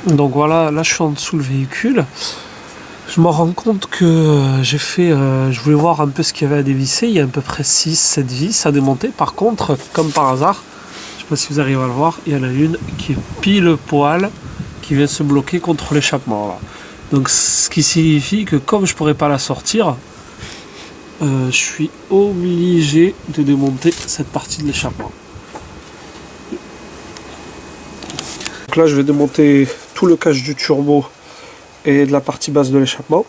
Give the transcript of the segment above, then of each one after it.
Donc voilà, là je suis en dessous le véhicule. Je me rends compte que je voulais voir un peu ce qu'il y avait à dévisser. Il y a à peu près 6-7 vis à démonter. Par contre, comme par hasard, je ne sais pas si vous arrivez à le voir, il y en a une qui est pile poil, qui vient se bloquer contre l'échappement. Là. Donc ce qui signifie que comme je ne pourrais pas la sortir, je suis obligé de démonter cette partie de l'échappement. Donc là je vais démonter tout le cache du turbo et de la partie basse de l'échappement.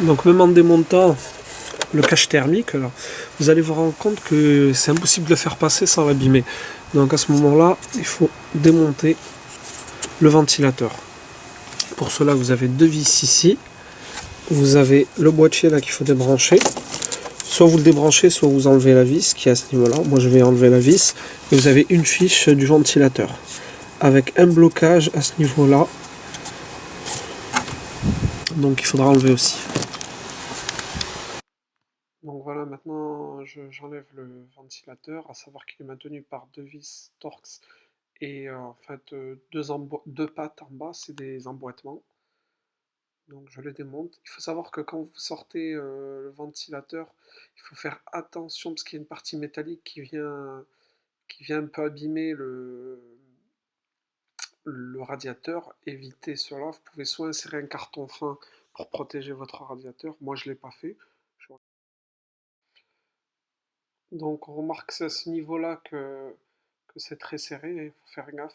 Donc même en démontant le cache thermique, là, vous allez vous rendre compte que c'est impossible de le faire passer sans l'abîmer. Donc à ce moment-là, il faut démonter le ventilateur. Pour cela, vous avez deux vis ici. Vous avez le boîtier là qu'il faut débrancher. Soit vous le débranchez, soit vous enlevez la vis qui est à ce niveau-là. Moi, je vais enlever la vis. Et vous avez une fiche du ventilateur avec un blocage à ce niveau-là. Donc il faudra enlever aussi. Donc voilà, maintenant j'enlève le ventilateur, à savoir qu'il est maintenu par deux vis Torx et en fait deux pattes en bas, c'est des emboîtements. Donc je les démonte. Il faut savoir que quand vous sortez le ventilateur, il faut faire attention parce qu'il y a une partie métallique qui vient un peu abîmer le radiateur. Évitez cela. Vous pouvez soit insérer un carton fin pour protéger votre radiateur. Moi je ne l'ai pas fait. Donc on remarque que c'est à ce niveau-là que c'est très serré, il faut faire gaffe.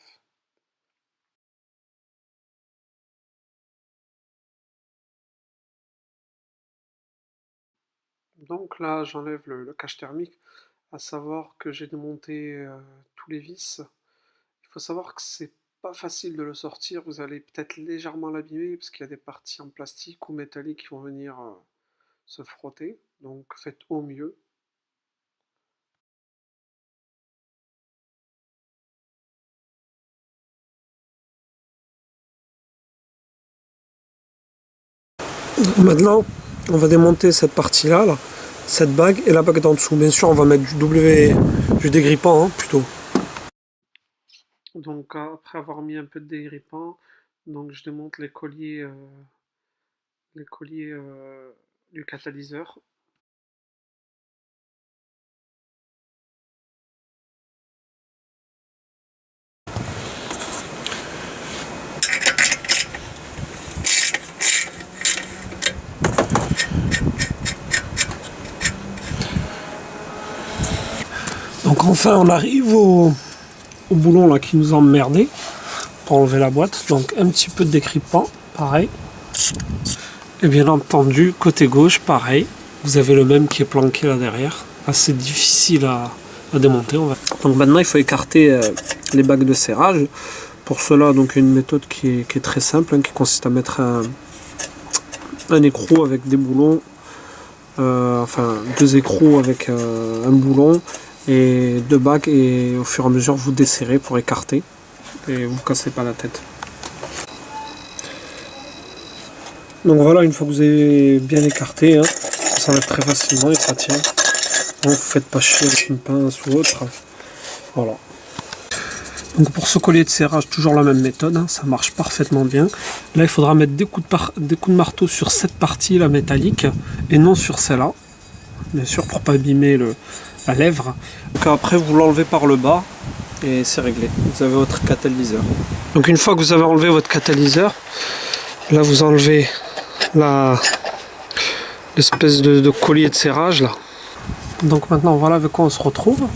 Donc là j'enlève le cache thermique, à savoir que j'ai démonté tous les vis. Il faut savoir que c'est pas facile de le sortir, vous allez peut-être légèrement l'abîmer parce qu'il y a des parties en plastique ou métallique qui vont venir se frotter, donc faites au mieux. Maintenant, on va démonter cette partie-là, là, cette bague et la bague d'en dessous. Bien sûr, on va mettre du dégrippant plutôt. Donc après avoir mis un peu de dégrippant, donc je démonte les colliers du catalyseur. Donc enfin on arrive au boulon là qui nous a emmerdé pour enlever la boîte. Donc un petit peu de décrypant, pareil. Et bien entendu, côté gauche, pareil. Vous avez le même qui est planqué là derrière. Assez difficile à démonter. Donc maintenant il faut écarter les bagues de serrage. Pour cela, donc une méthode qui est très simple, qui consiste à mettre un écrou avec des boulons, enfin deux écrous avec un boulon et deux bagues, et au fur et à mesure vous desserrez pour écarter et vous cassez pas la tête. Donc voilà, une fois que vous avez bien écarté, ça s'enlève très facilement et ça tient. Donc vous faites pas chier avec une pince ou autre. Voilà. Donc pour ce collier de serrage, toujours la même méthode, ça marche parfaitement bien. Là il faudra mettre des coups de marteau sur cette partie là métallique et non sur celle-là, bien sûr pour pas abîmer la lèvre. Donc après vous l'enlevez par le bas et c'est réglé, vous avez votre catalyseur. Donc une fois que vous avez enlevé votre catalyseur, là vous enlevez l'espèce de collier de serrage là. Donc maintenant voilà avec quoi on se retrouve.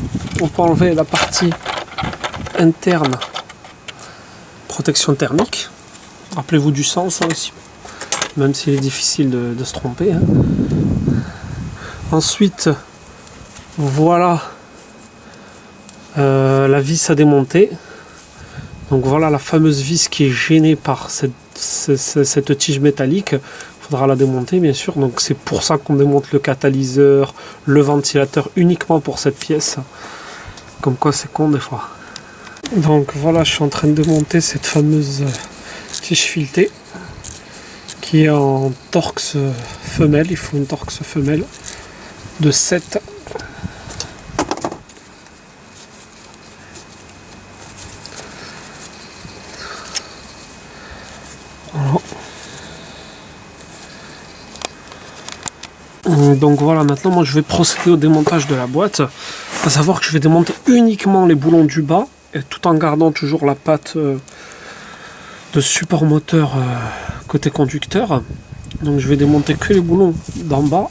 On peut enlever la partie interne protection thermique. Rappelez-vous du sens aussi, même s'il est difficile de se tromper. Ensuite, voilà la vis à démonter. Donc voilà la fameuse vis qui est gênée par cette tige métallique. Il faudra la démonter bien sûr. Donc c'est pour ça qu'on démonte le catalyseur, le ventilateur uniquement pour cette pièce. Comme quoi c'est con des fois. Donc voilà, je suis en train de démonter cette fameuse tige filetée qui est en Torx femelle. Il faut une Torx femelle de 7. Donc voilà, maintenant moi je vais procéder au démontage de la boîte. À savoir que je vais démonter uniquement les boulons du bas, et tout en gardant toujours la patte de support moteur côté conducteur. Donc je vais démonter que les boulons d'en bas.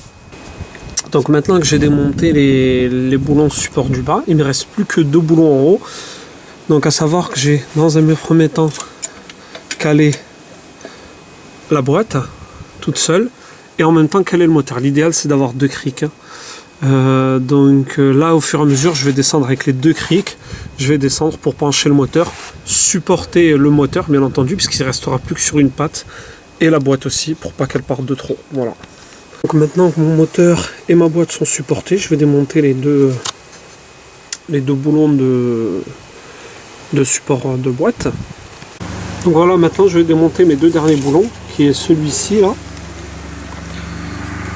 Donc maintenant que j'ai démonté les boulons support du bas, il ne me reste plus que 2 boulons en haut. Donc à savoir que j'ai dans un premier temps calé la boîte toute seule et en même temps caler le moteur. L'idéal c'est d'avoir 2 crics. Donc là au fur et à mesure je vais descendre avec les 2 crics. Je vais descendre pour pencher le moteur, supporter le moteur bien entendu puisqu'il ne restera plus que sur une patte et la boîte aussi pour pas qu'elle parte de trop. Voilà. Donc maintenant que mon moteur et ma boîte sont supportés, je vais démonter les deux boulons de support de boîte. Donc voilà, maintenant je vais démonter mes 2 derniers boulons, qui est celui-ci là,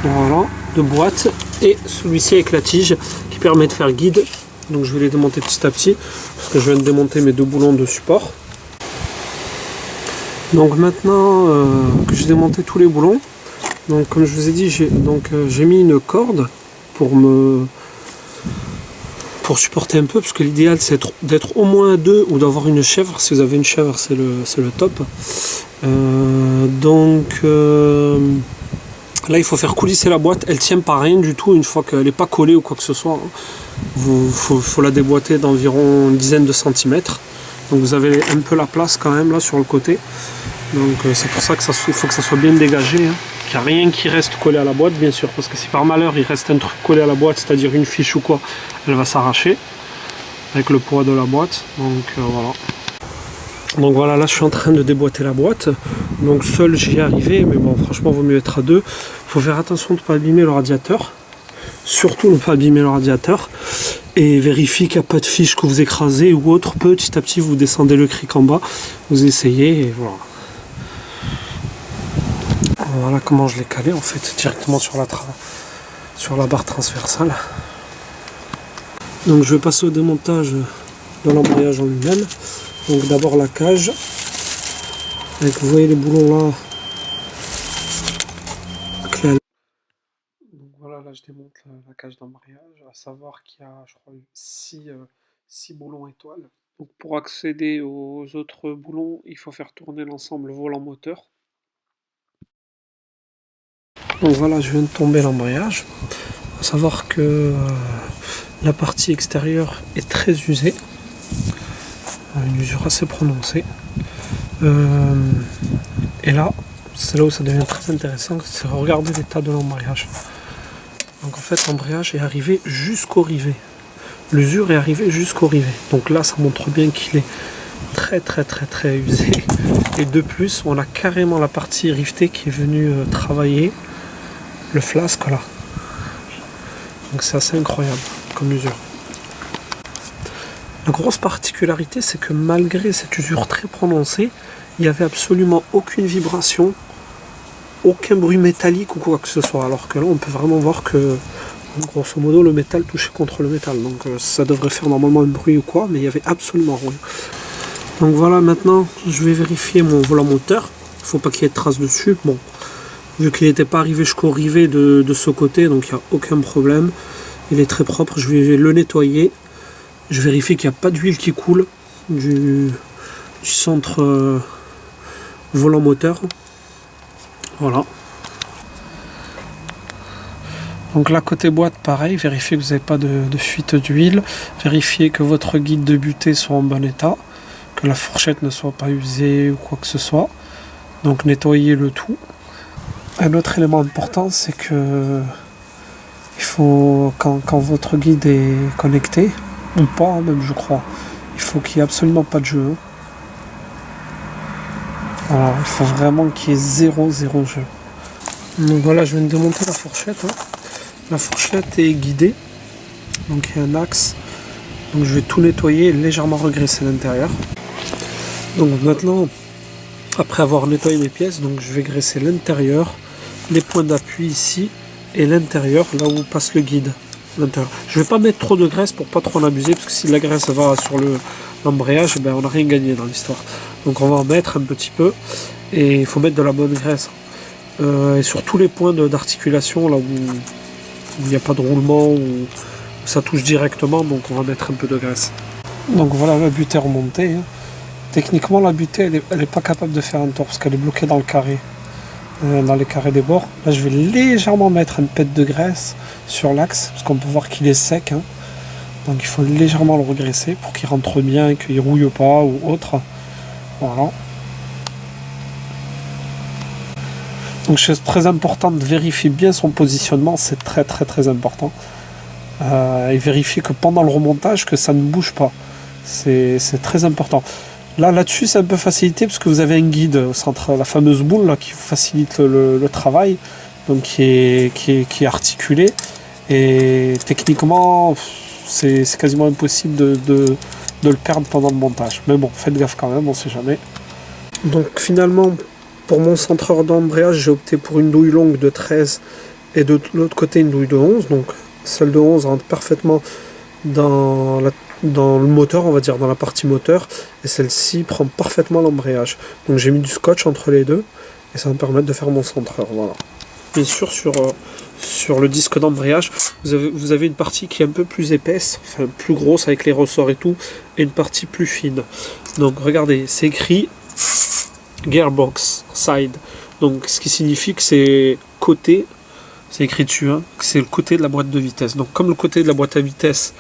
voilà, de boîte, et celui-ci avec la tige qui permet de faire guide. Donc je vais les démonter petit à petit, parce que je viens de démonter mes 2 boulons de support. Donc maintenant que j'ai démonté tous les boulons, donc comme je vous ai dit, j'ai mis une corde pour supporter un peu, parce que l'idéal c'est d'être au moins 2 ou d'avoir une chèvre. Si vous avez une chèvre, c'est le top. Là il faut faire coulisser la boîte, elle tient pas rien du tout une fois qu'elle n'est pas collée ou quoi que ce soit. Faut la déboîter d'environ une dizaine de centimètres. Donc vous avez un peu la place quand même là sur le côté. Donc c'est pour ça que faut que ça soit bien dégagé, hein. Qu'il n'y a rien qui reste collé à la boîte bien sûr, parce que si par malheur il reste un truc collé à la boîte, c'est-à-dire une fiche ou quoi, elle va s'arracher avec le poids de la boîte. Donc voilà. Donc voilà, là je suis en train de déboîter la boîte. Donc seul j'y ai arrivé, mais bon franchement vaut mieux être à 2. Il faut faire attention de ne pas abîmer le radiateur. Surtout ne pas abîmer le radiateur. Et vérifier qu'il n'y a pas de fiche que vous écrasez ou autre. Petit à petit vous descendez le cric en bas, vous essayez et voilà. Voilà comment je l'ai calé en fait, directement sur la barre transversale. Donc je vais passer au démontage de l'embrayage en lui-même. Donc d'abord la cage, avec vous voyez les boulons là. Donc voilà, là je démonte la cage d'embrayage, à savoir qu'il y a je crois 6 boulons étoiles. Donc pour accéder aux autres boulons, il faut faire tourner l'ensemble volant-moteur. Donc voilà, je viens de tomber l'embrayage. Il faut savoir que la partie extérieure est très usée, une usure assez prononcée. Et là, c'est là où ça devient très intéressant, c'est regarder l'état de l'embrayage. Donc en fait, l'embrayage est arrivé jusqu'au rivet. L'usure est arrivée jusqu'au rivet. Donc là, ça montre bien qu'il est très usé. Et de plus, on a carrément la partie rivetée qui est venue travailler le flasque là. Donc c'est assez incroyable comme usure. La grosse particularité, c'est que malgré cette usure très prononcée, il n'y avait absolument aucune vibration, aucun bruit métallique ou quoi que ce soit. Alors que là, on peut vraiment voir que, grosso modo, le métal touchait contre le métal. Donc ça devrait faire normalement un bruit ou quoi, mais il n'y avait absolument rien. Donc voilà, maintenant, je vais vérifier mon volant moteur. Il ne faut pas qu'il y ait de traces dessus. Bon, vu qu'il n'était pas arrivé jusqu'au rivet de ce côté, donc il n'y a aucun problème. Il est très propre, je vais le nettoyer. Je vérifie qu'il n'y a pas d'huile qui coule du centre volant moteur. Voilà. Donc là côté boîte pareil, vérifiez que vous n'avez pas de fuite d'huile. Vérifiez que votre guide de butée soit en bon état. Que la fourchette ne soit pas usée ou quoi que ce soit. Donc nettoyez le tout. Un autre élément important, c'est que il faut, quand votre guide est connecté, ou pas même je crois, il faut qu'il n'y ait absolument pas de jeu. Voilà, il faut vraiment qu'il y ait zéro jeu. Donc voilà, je viens de démonter la fourchette. La fourchette est guidée, donc il y a un axe. Donc je vais tout nettoyer et légèrement regraisser l'intérieur. Donc maintenant, après avoir nettoyé mes pièces, donc je vais graisser l'intérieur, les points d'appui ici et l'intérieur, là où passe le guide. Je ne vais pas mettre trop de graisse pour pas trop en abuser, parce que si la graisse va sur l'embrayage, ben on n'a rien gagné dans l'histoire. Donc on va en mettre un petit peu, et il faut mettre de la bonne graisse. Et sur tous les points d'articulation, là où où il n'y a pas de roulement, où ça touche directement, donc on va mettre un peu de graisse. Donc voilà, la butée est remontée. Hein. Techniquement, la butée, elle est pas capable de faire un tour parce qu'elle est bloquée dans le carré, dans les carrés des bords. Là, je vais légèrement mettre un pet de graisse sur l'axe parce qu'on peut voir qu'il est sec. Hein. Donc il faut légèrement le regraisser pour qu'il rentre bien, qu'il ne rouille pas ou autre. Voilà. Donc c'est très important de vérifier bien son positionnement, c'est très important. Et vérifier que pendant le remontage, que ça ne bouge pas. C'est très important. Là-dessus, c'est un peu facilité parce que vous avez un guide au centre, la fameuse boule là, qui vous facilite le travail, donc qui est articulé. Et techniquement, c'est quasiment impossible de le perdre pendant le montage. Mais bon, faites gaffe quand même, on ne sait jamais. Donc finalement, pour mon centreur d'embrayage, j'ai opté pour une douille longue de 13 et de l'autre côté une douille de 11. Donc celle de 11 rentre parfaitement dans le moteur, on va dire, dans la partie moteur, et celle-ci prend parfaitement l'embrayage. Donc j'ai mis du scotch entre les deux, et ça va me permettre de faire mon centreur. Voilà. Bien sûr, sur le disque d'embrayage, vous avez une partie qui est un peu plus épaisse, enfin plus grosse avec les ressorts et tout, et une partie plus fine. Donc regardez, c'est écrit Gearbox Side, donc ce qui signifie que c'est côté. C'est écrit dessus, hein, que c'est le côté de la boîte de vitesse. Donc comme le côté de la boîte à vitesse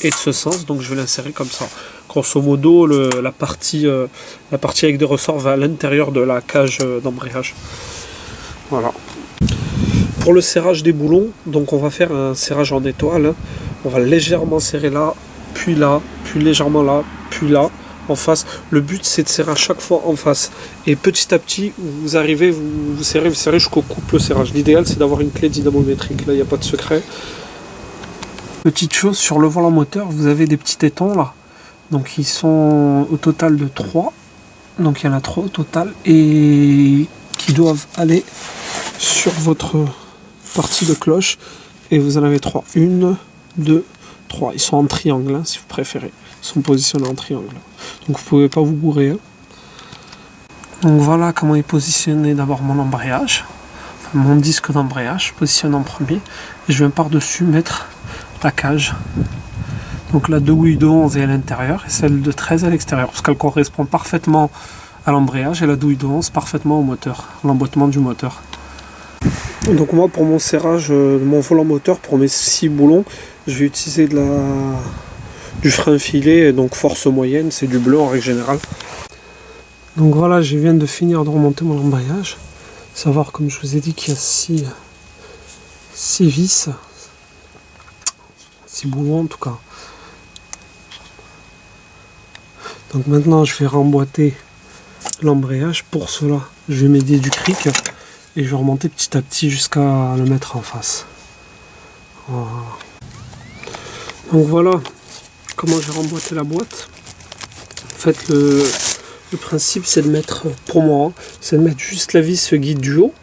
est de ce sens, donc je vais l'insérer comme ça. Grosso modo, la partie avec des ressorts va à l'intérieur de la cage d'embrayage. Voilà. Pour le serrage des boulons, donc on va faire un serrage en étoile. Hein. On va légèrement serrer là, puis légèrement là, puis là. En face. Le but c'est de serrer à chaque fois en face. Et petit à petit, vous arrivez, vous serrez jusqu'au couple serrage. L'idéal c'est d'avoir une clé dynamométrique. Là, il n'y a pas de secret. Petite chose, sur le volant moteur, vous avez des petits tétons là. Donc ils sont au total de 3. Donc il y en a 3 au total. Et qui doivent aller sur votre partie de cloche. Et vous en avez 3. 1, 2, 3. Ils sont en triangle, hein, si vous préférez. Ils sont positionnés en triangle. Donc vous ne pouvez pas vous bourrer. Hein. Donc voilà comment est positionné d'abord mon embrayage. Enfin, mon disque d'embrayage. Je positionne en premier. Et je viens par-dessus mettre la cage. Donc la douille de 11 est à l'intérieur et celle de 13 à l'extérieur. Parce qu'elle correspond parfaitement à l'embrayage et la douille de 11 parfaitement au moteur. L'emboîtement du moteur. Donc moi pour mon serrage de mon volant moteur, pour mes 6 boulons, je vais utiliser du frein filet, donc force moyenne, c'est du bleu en règle générale. Donc voilà, je viens de finir de remonter mon embrayage. Savoir, comme je vous ai dit, qu'il y a 6 vis, 6 boulons en tout cas. Donc maintenant je vais remboîter l'embrayage. Pour cela, je vais m'aider du cric et je vais remonter petit à petit jusqu'à le mettre en face. Voilà. Donc voilà comment j'ai remboîté la boîte. En fait, le principe c'est de mettre, pour moi, hein, c'est de mettre juste la vis guide du haut.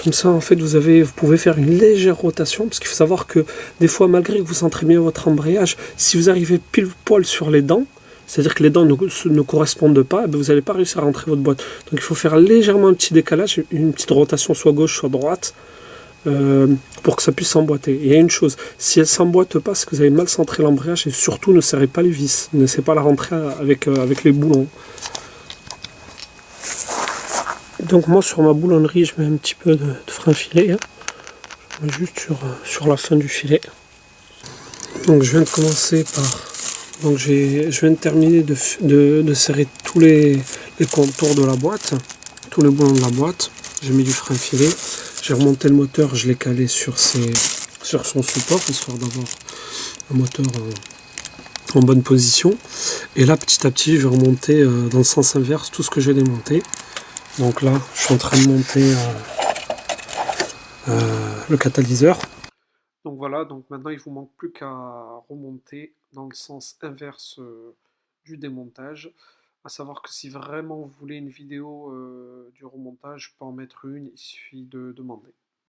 Comme ça, en fait, vous pouvez faire une légère rotation, parce qu'il faut savoir que des fois, malgré que vous centrez bien votre embrayage, si vous arrivez pile poil sur les dents, c'est-à-dire que les dents ne correspondent pas, vous n'allez pas réussir à rentrer votre boîte. Donc il faut faire légèrement un petit décalage, une petite rotation soit gauche, soit droite, pour que ça puisse s'emboîter. Et il y a une chose, si elle ne s'emboîte pas, c'est que vous avez mal centré l'embrayage, et surtout ne serrez pas les vis, ne laissez pas la rentrer avec les boulons. Donc moi sur ma boulonnerie, je mets un petit peu de frein filet, hein. Je mets juste sur la fin du filet. Donc je viens de commencer par... Donc je viens de terminer de serrer tous les contours de la boîte, tous les boulons de la boîte. J'ai mis du frein filet, j'ai remonté le moteur, je l'ai calé sur son support, histoire d'avoir un moteur en bonne position. Et là petit à petit je vais remonter dans le sens inverse tout ce que j'ai démonté. Donc là je suis en train de monter le catalyseur. Donc voilà, donc maintenant il ne vous manque plus qu'à remonter dans le sens inverse du démontage. À savoir que si vraiment vous voulez une vidéo du remontage, je peux en mettre une, il suffit de demander.